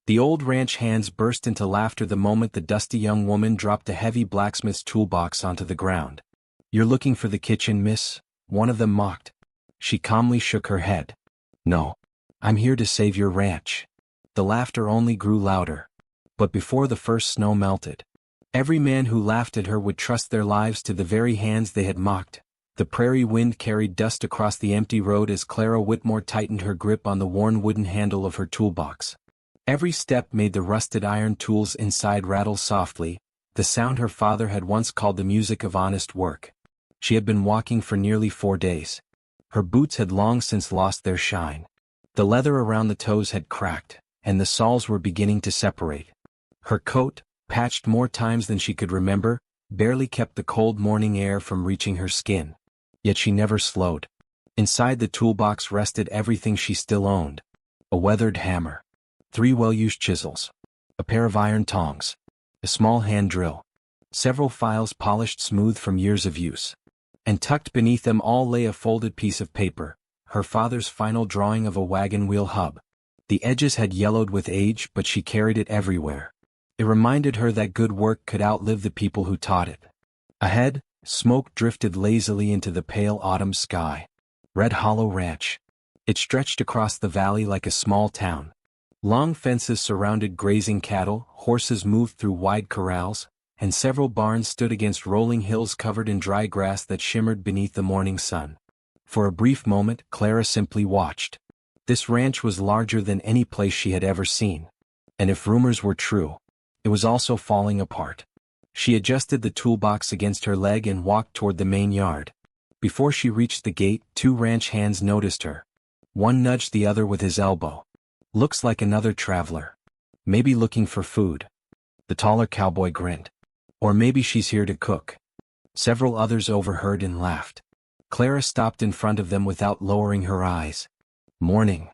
The old ranch hands burst into laughter the moment the dusty young woman dropped a heavy blacksmith's toolbox onto the ground. "You're looking for the kitchen, miss?" one of them mocked. She calmly shook her head. "No. I'm here to save your ranch." The laughter only grew louder. But before the first snow melted, every man who laughed at her would trust their lives to the very hands they had mocked. The prairie wind carried dust across the empty road as Clara Whitmore tightened her grip on the worn wooden handle of her toolbox. Every step made the rusted iron tools inside rattle softly, the sound her father had once called the music of honest work. She had been walking for nearly 4 days. Her boots had long since lost their shine. The leather around the toes had cracked, and the soles were beginning to separate. Her coat, patched more times than she could remember, barely kept the cold morning air from reaching her skin. Yet she never slowed. Inside the toolbox rested everything she still owned. A weathered hammer, 3 well-used chisels, a pair of iron tongs, a small hand drill, several files polished smooth from years of use. And tucked beneath them all lay a folded piece of paper, her father's final drawing of a wagon wheel hub. The edges had yellowed with age, but she carried it everywhere. It reminded her that good work could outlive the people who taught it. Ahead, smoke drifted lazily into the pale autumn sky. Red Hollow Ranch. It stretched across the valley like a small town. Long fences surrounded grazing cattle, horses moved through wide corrals, and several barns stood against rolling hills covered in dry grass that shimmered beneath the morning sun. For a brief moment, Clara simply watched. This ranch was larger than any place she had ever seen. And if rumors were true, it was also falling apart. She adjusted the toolbox against her leg and walked toward the main yard. Before she reached the gate, 2 ranch hands noticed her. One nudged the other with his elbow. "Looks like another traveler. Maybe looking for food." The taller cowboy grinned. "Or maybe she's here to cook." Several others overheard and laughed. Clara stopped in front of them without lowering her eyes. "Morning."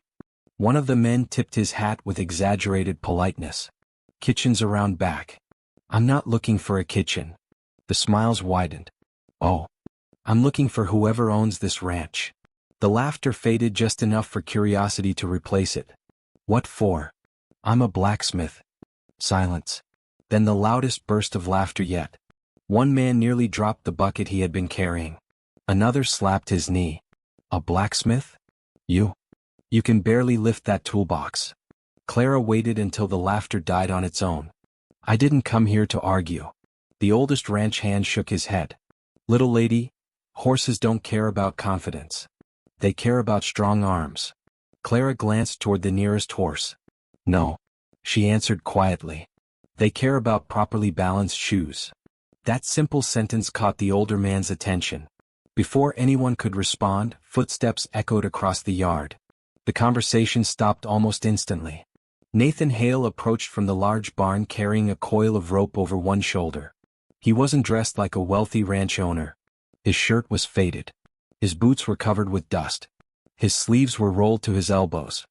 One of the men tipped his hat with exaggerated politeness. "Kitchen's around back." "I'm not looking for a kitchen." The smiles widened. "Oh. I'm looking for whoever owns this ranch." The laughter faded just enough for curiosity to replace it. "What for?" "I'm a blacksmith." Silence. Then the loudest burst of laughter yet. One man nearly dropped the bucket he had been carrying. Another slapped his knee. "A blacksmith? You can barely lift that toolbox." Clara waited until the laughter died on its own. "I didn't come here to argue." The oldest ranch hand shook his head. "Little lady, horses don't care about confidence. They care about strong arms." Clara glanced toward the nearest horse. "No," she answered quietly. "They care about properly balanced shoes." That simple sentence caught the older man's attention. Before anyone could respond, footsteps echoed across the yard. The conversation stopped almost instantly. Nathan Hale approached from the large barn carrying a coil of rope over one shoulder. He wasn't dressed like a wealthy ranch owner. His shirt was faded. His boots were covered with dust. His sleeves were rolled to his elbows.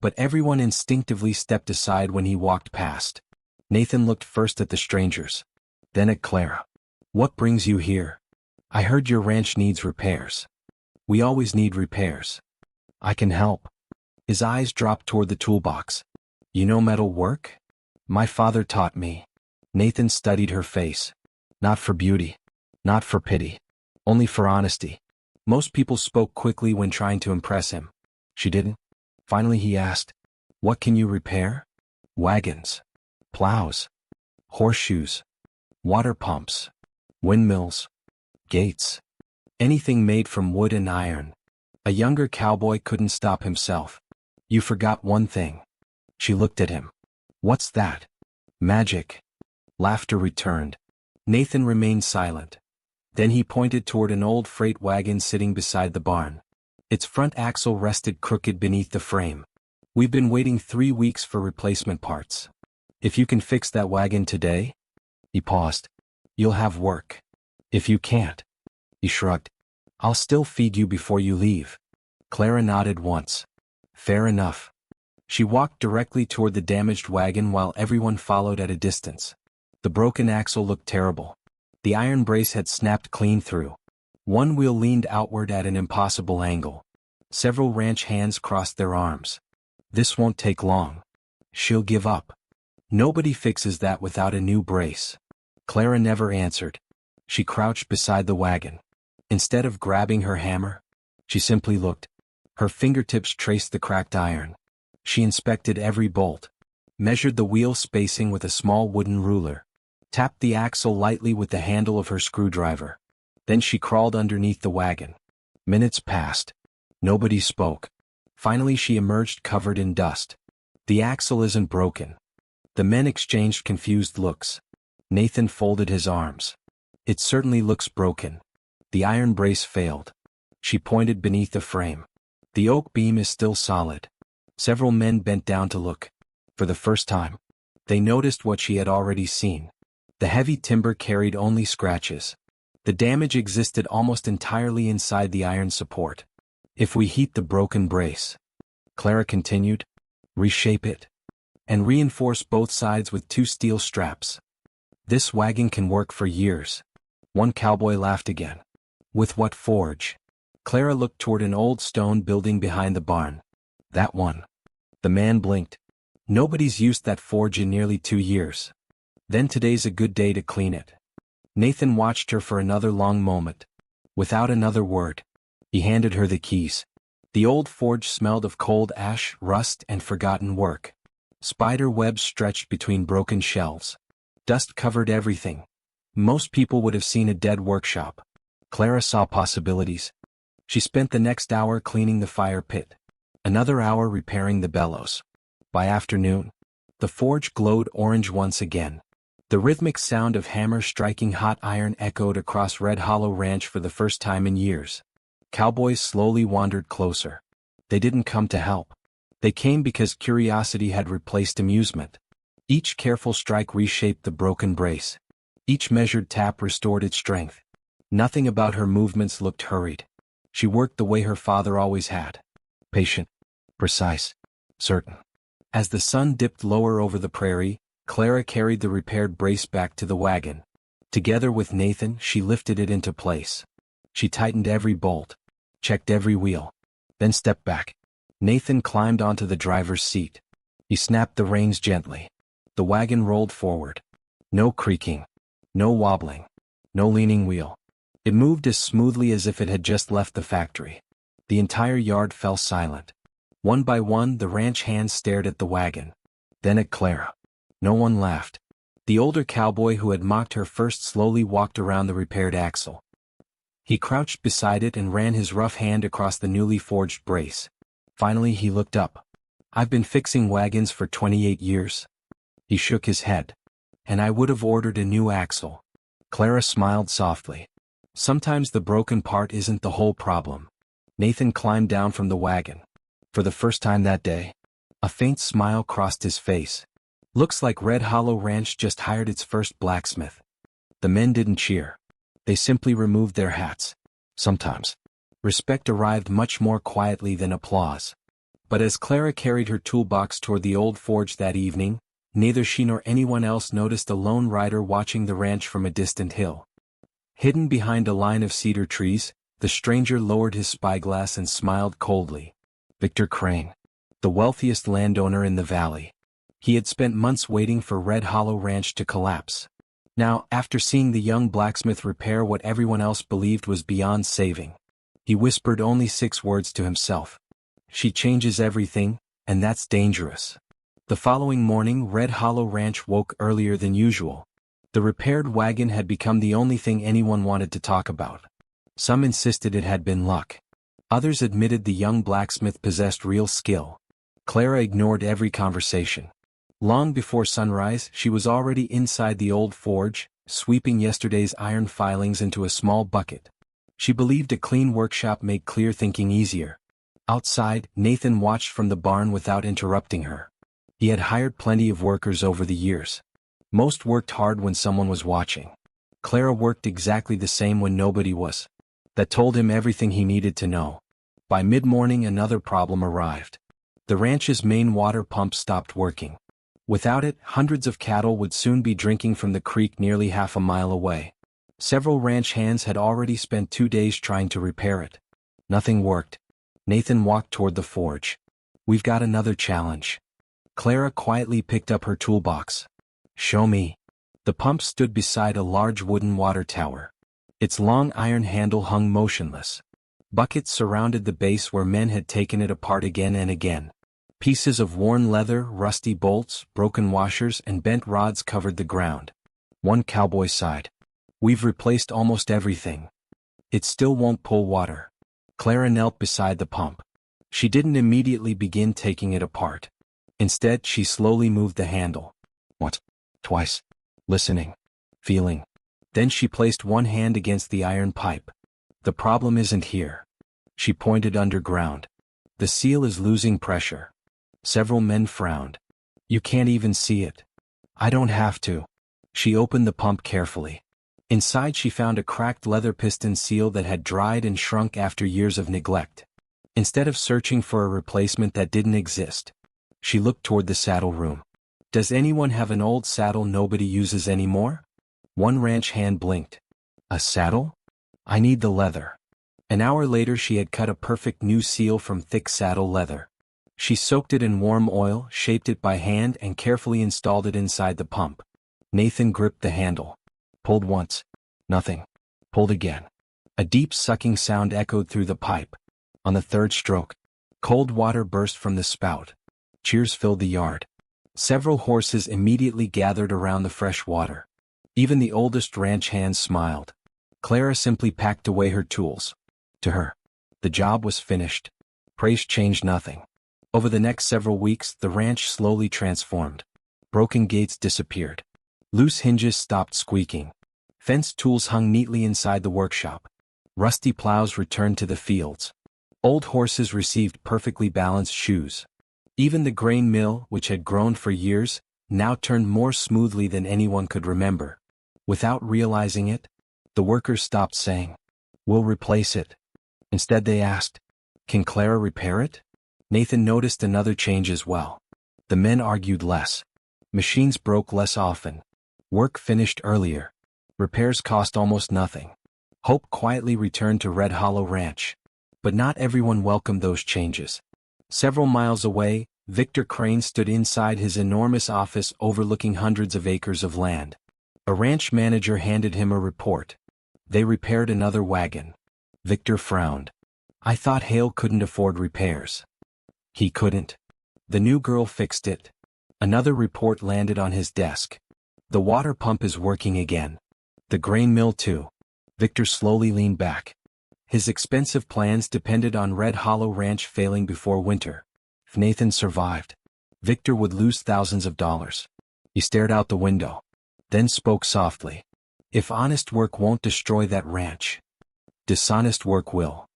But everyone instinctively stepped aside when he walked past. Nathan looked first at the strangers, then at Clara. "What brings you here?" "I heard your ranch needs repairs." "We always need repairs." "I can help." His eyes dropped toward the toolbox. "You know metal work?" "My father taught me." Nathan studied her face. Not for beauty. Not for pity. Only for honesty. Most people spoke quickly when trying to impress him. She didn't. Finally he asked, "What can you repair?" "Wagons. Plows. Horseshoes. Water pumps. Windmills. Gates. Anything made from wood and iron." A younger cowboy couldn't stop himself. "You forgot one thing." She looked at him. "What's that?" "Magic." Laughter returned. Nathan remained silent. Then he pointed toward an old freight wagon sitting beside the barn. Its front axle rested crooked beneath the frame. "We've been waiting 3 weeks for replacement parts. If you can fix that wagon today," he paused, "you'll have work. If you can't," he shrugged, "I'll still feed you before you leave." Clara nodded once. "Fair enough." She walked directly toward the damaged wagon while everyone followed at a distance. The broken axle looked terrible. The iron brace had snapped clean through. One wheel leaned outward at an impossible angle. Several ranch hands crossed their arms. "This won't take long." She'll give up. Nobody fixes that without a new brace. Clara never answered. She crouched beside the wagon. Instead of grabbing her hammer, she simply looked. Her fingertips traced the cracked iron. She inspected every bolt, measured the wheel spacing with a small wooden ruler, tapped the axle lightly with the handle of her screwdriver. Then she crawled underneath the wagon. Minutes passed. Nobody spoke. Finally she emerged covered in dust. The axle isn't broken. The men exchanged confused looks. Nathan folded his arms. It certainly looks broken. The iron brace failed. She pointed beneath the frame. The oak beam is still solid. Several men bent down to look. For the first time, they noticed what she had already seen. The heavy timber carried only scratches. The damage existed almost entirely inside the iron support. If we heat the broken brace, Clara continued, reshape it, and reinforce both sides with 2 steel straps, this wagon can work for years. One cowboy laughed again. With what forge? Clara looked toward an old stone building behind the barn. That one. The man blinked. Nobody's used that forge in nearly 2 years. Then today's a good day to clean it. Nathan watched her for another long moment. Without another word, he handed her the keys. The old forge smelled of cold ash, rust, and forgotten work. Spider webs stretched between broken shelves. Dust covered everything. Most people would have seen a dead workshop. Clara saw possibilities. She spent the next hour cleaning the fire pit. Another hour repairing the bellows. By afternoon, the forge glowed orange once again. The rhythmic sound of hammers striking hot iron echoed across Red Hollow Ranch for the first time in years. Cowboys slowly wandered closer. They didn't come to help. They came because curiosity had replaced amusement. Each careful strike reshaped the broken brace. Each measured tap restored its strength. Nothing about her movements looked hurried. She worked the way her father always had. Patient, precise, certain. As the sun dipped lower over the prairie, Clara carried the repaired brace back to the wagon. Together with Nathan, she lifted it into place. She tightened every bolt, checked every wheel, then stepped back. Nathan climbed onto the driver's seat. He snapped the reins gently. The wagon rolled forward. No creaking, no wobbling, no leaning wheel. It moved as smoothly as if it had just left the factory. The entire yard fell silent. One by one, the ranch hands stared at the wagon. Then at Clara. No one laughed. The older cowboy who had mocked her first slowly walked around the repaired axle. He crouched beside it and ran his rough hand across the newly forged brace. Finally he looked up. I've been fixing wagons for 28 years. He shook his head. And I would have ordered a new axle. Clara smiled softly. Sometimes the broken part isn't the whole problem. Nathan climbed down from the wagon. For the first time that day, a faint smile crossed his face. Looks like Red Hollow Ranch just hired its first blacksmith. The men didn't cheer. They simply removed their hats. Sometimes, respect arrived much more quietly than applause. But as Clara carried her toolbox toward the old forge that evening, neither she nor anyone else noticed a lone rider watching the ranch from a distant hill. Hidden behind a line of cedar trees, the stranger lowered his spyglass and smiled coldly. Victor Crane, the wealthiest landowner in the valley. He had spent months waiting for Red Hollow Ranch to collapse. Now, after seeing the young blacksmith repair what everyone else believed was beyond saving, he whispered only 6 words to himself. She changes everything, and that's dangerous. The following morning, Red Hollow Ranch woke earlier than usual. The repaired wagon had become the only thing anyone wanted to talk about. Some insisted it had been luck. Others admitted the young blacksmith possessed real skill. Clara ignored every conversation. Long before sunrise, she was already inside the old forge, sweeping yesterday's iron filings into a small bucket. She believed a clean workshop made clear thinking easier. Outside, Nathan watched from the barn without interrupting her. He had hired plenty of workers over the years. Most worked hard when someone was watching. Clara worked exactly the same when nobody was. That told him everything he needed to know. By mid-morning, another problem arrived. The ranch's main water pump stopped working. Without it, hundreds of cattle would soon be drinking from the creek nearly half a mile away. Several ranch hands had already spent 2 days trying to repair it. Nothing worked. Nathan walked toward the forge. We've got another challenge. Clara quietly picked up her toolbox. Show me. The pump stood beside a large wooden water tower. Its long iron handle hung motionless. Buckets surrounded the base where men had taken it apart again and again. Pieces of worn leather, rusty bolts, broken washers, and bent rods covered the ground. One cowboy sighed. We've replaced almost everything. It still won't pull water. Clara knelt beside the pump. She didn't immediately begin taking it apart. Instead, she slowly moved the handle. Once, twice. Listening. Feeling. Then she placed one hand against the iron pipe. The problem isn't here. She pointed underground. The seal is losing pressure. Several men frowned. You can't even see it. I don't have to. She opened the pump carefully. Inside she found a cracked leather piston seal that had dried and shrunk after years of neglect. Instead of searching for a replacement that didn't exist, she looked toward the saddle room. Does anyone have an old saddle nobody uses anymore? One ranch hand blinked. A saddle? I need the leather. An hour later she had cut a perfect new seal from thick saddle leather. She soaked it in warm oil, shaped it by hand, and carefully installed it inside the pump. Nathan gripped the handle. Pulled once. Nothing. Pulled again. A deep sucking sound echoed through the pipe. On the third stroke, cold water burst from the spout. Cheers filled the yard. Several horses immediately gathered around the fresh water. Even the oldest ranch hands smiled. Clara simply packed away her tools. To her, the job was finished. Praise changed nothing. Over the next several weeks, the ranch slowly transformed. Broken gates disappeared. Loose hinges stopped squeaking. Fenced tools hung neatly inside the workshop. Rusty plows returned to the fields. Old horses received perfectly balanced shoes. Even the grain mill, which had grown for years, now turned more smoothly than anyone could remember. Without realizing it, the workers stopped saying, "We'll replace it." Instead they asked, "Can Clara repair it?" Nathan noticed another change as well. The men argued less. Machines broke less often. Work finished earlier. Repairs cost almost nothing. Hope quietly returned to Red Hollow Ranch. But not everyone welcomed those changes. Several miles away, Victor Crane stood inside his enormous office overlooking hundreds of acres of land. A ranch manager handed him a report. They repaired another wagon. Victor frowned. I thought Hale couldn't afford repairs. He couldn't. The new girl fixed it. Another report landed on his desk. The water pump is working again. The grain mill too. Victor slowly leaned back. His expensive plans depended on Red Hollow Ranch failing before winter. If Nathan survived, Victor would lose thousands of dollars. He stared out the window, then spoke softly. If honest work won't destroy that ranch, dishonest work will.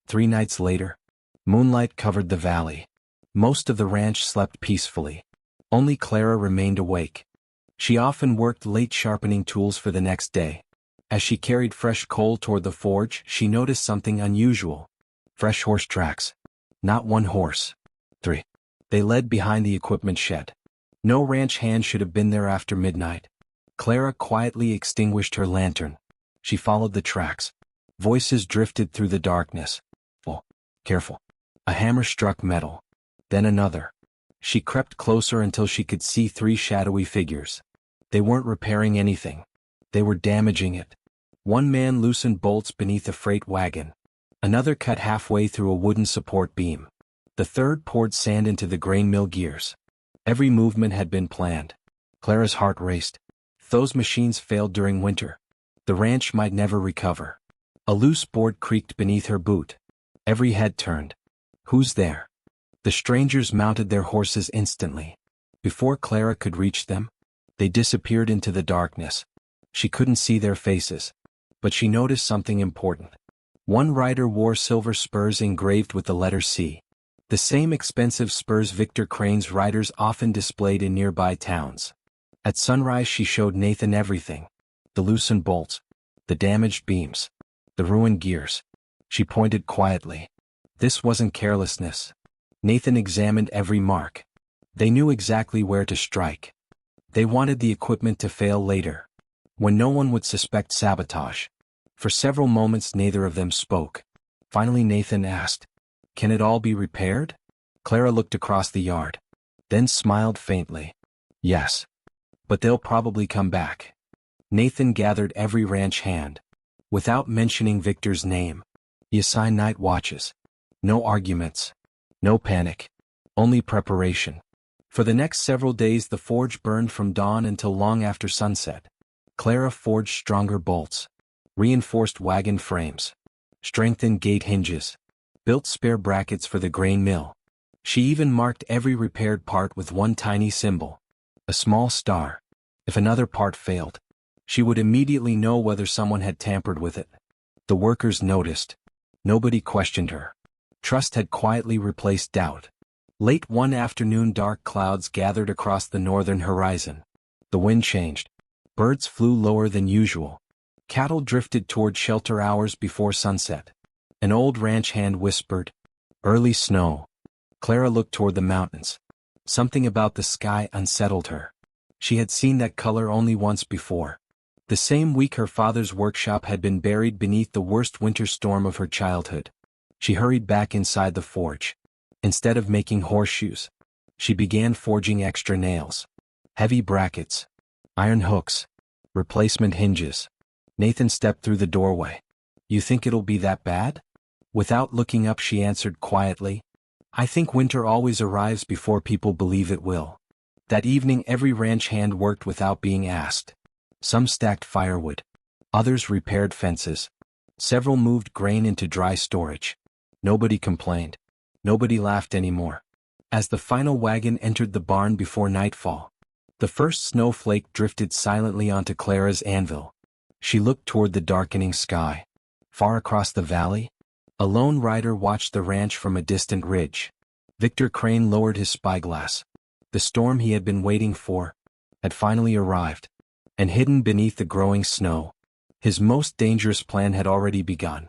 3 nights later, moonlight covered the valley. Most of the ranch slept peacefully. Only Clara remained awake. She often worked late sharpening tools for the next day. As she carried fresh coal toward the forge, she noticed something unusual. Fresh horse tracks. Not one horse. 3. They led behind the equipment shed. No ranch hand should have been there after midnight. Clara quietly extinguished her lantern. She followed the tracks. Voices drifted through the darkness. Oh, careful. A hammer struck metal. Then another. She crept closer until she could see 3 shadowy figures. They weren't repairing anything. They were damaging it. One man loosened bolts beneath a freight wagon. Another cut halfway through a wooden support beam. The third poured sand into the grain mill gears. Every movement had been planned. Clara's heart raced. If those machines failed during winter, the ranch might never recover. A loose board creaked beneath her boot. Every head turned. Who's there? The strangers mounted their horses instantly. Before Clara could reach them, they disappeared into the darkness. She couldn't see their faces, but she noticed something important. One rider wore silver spurs engraved with the letter C. The same expensive spurs Victor Crane's riders often displayed in nearby towns. At sunrise she showed Nathan everything. The loosened bolts, the damaged beams, the ruined gears. She pointed quietly. This wasn't carelessness. Nathan examined every mark. They knew exactly where to strike. They wanted the equipment to fail later, when no one would suspect sabotage. For several moments neither of them spoke. Finally Nathan asked, "Can it all be repaired?" Clara looked across the yard. then smiled faintly. Yes. But they'll probably come back. Nathan gathered every ranch hand. Without mentioning Victor's name. He assigned night watches. No arguments. No panic. Only preparation. For the next several days the forge burned from dawn until long after sunset. Clara forged stronger bolts. Reinforced wagon frames. Strengthened gate hinges. Built spare brackets for the grain mill. She even marked every repaired part with one tiny symbol. A small star. If another part failed, she would immediately know whether someone had tampered with it. The workers noticed. Nobody questioned her. Trust had quietly replaced doubt. Late one afternoon dark clouds gathered across the northern horizon. The wind changed. Birds flew lower than usual. Cattle drifted toward shelter hours before sunset. An old ranch hand whispered, "Early snow." Clara looked toward the mountains. Something about the sky unsettled her. She had seen that color only once before. The same week her father's workshop had been buried beneath the worst winter storm of her childhood. She hurried back inside the forge. Instead of making horseshoes, she began forging extra nails. Heavy brackets. Iron hooks. Replacement hinges. Nathan stepped through the doorway. "You think it'll be that bad?" Without looking up she answered quietly, "I think winter always arrives before people believe it will." That evening every ranch hand worked without being asked. Some stacked firewood. Others repaired fences. Several moved grain into dry storage. Nobody complained. Nobody laughed anymore. As the final wagon entered the barn before nightfall, the first snowflake drifted silently onto Clara's anvil. She looked toward the darkening sky. Far across the valley, a lone rider watched the ranch from a distant ridge. Victor Crane lowered his spyglass. The storm he had been waiting for had finally arrived, and hidden beneath the growing snow, his most dangerous plan had already begun.